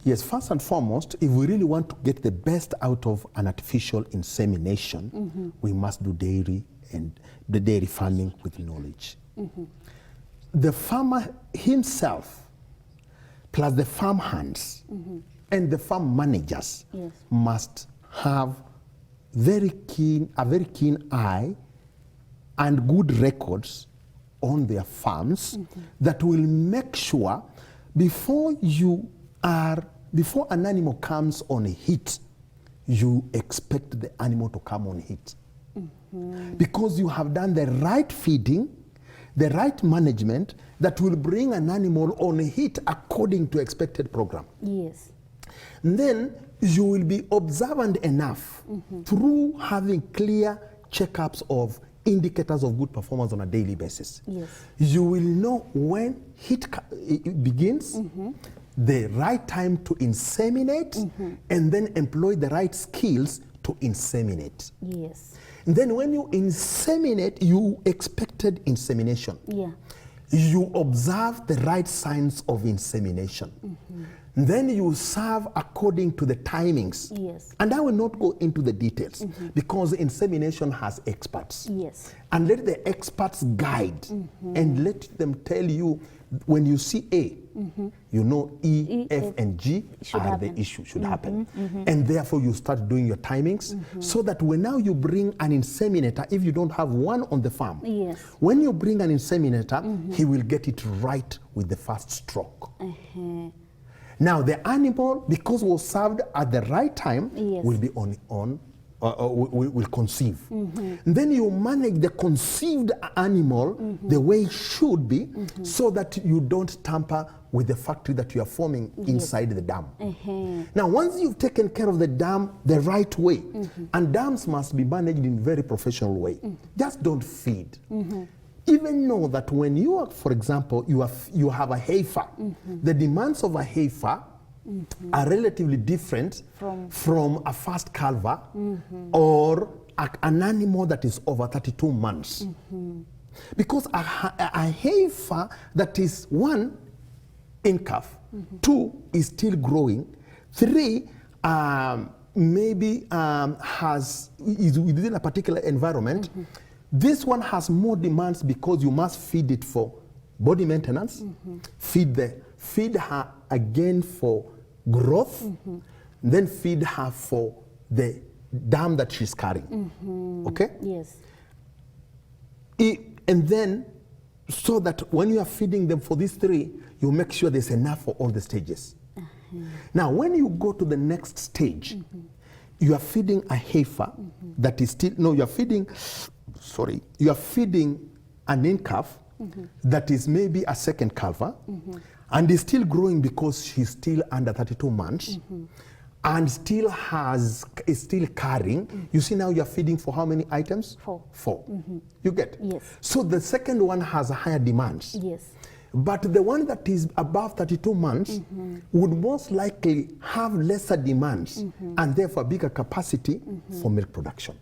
Yes, first and foremost, if we really want to get the best out of an artificial insemination, we must do dairy and the dairy farming with knowledge. The farmer himself, plus the farm hands and the farm managers must have a very keen eye and good records on their farms that will make sure before an animal comes on a heat, you expect the animal to come on heat. Because you have done the right feeding, the right management that will bring an animal on a heat according to expected program. Yes. And then you will be observant enough through having clear checkups of indicators of good performance on a daily basis. Yes. You will know when heat begins, the right time to inseminate, and then employ the right skills to inseminate. Yes. And then when you inseminate, you expected insemination. Yeah. You observe the right signs of insemination. Then you serve according to the timings. Yes. And I will not go into the details because insemination has experts. Yes. And let the experts guide and let them tell you when you see A, you know E, F, and G are the issue should happen. And therefore you start doing your timings so that when now you bring an inseminator, if you don't have one on the farm, when you bring an inseminator, he will get it right with the first stroke. Now the animal, because was served at the right time, will be will conceive. And then you manage the conceived animal the way it should be so that you don't tamper with the factory that you are forming inside the dam. Now once you've taken care of the dam the right way, and dams must be managed in a very professional way, just don't feed. Even know that when you are, for example, you have a heifer, the demands of a heifer are relatively different from a fast calver or an animal that is over 32 months. Because a heifer that is one in calf, two is still growing, three maybe is within a particular environment. This one has more demands because you must feed it for body maintenance, feed her again for growth, then feed her for the dam that she's carrying. Okay? Yes. And then, so that when you are feeding them for these three, you make sure there's enough for all the stages. Now, when you go to the next stage, you are feeding a heifer that is still, no, you are feeding an in-calf that is maybe a second calver and is still growing because she's still under 32 months and is still carrying. You see now you're feeding for how many items? Four. You get? Yes. So the second one has a higher demands. Yes. But the one that is above 32 months would most likely have lesser demands and therefore bigger capacity for milk production.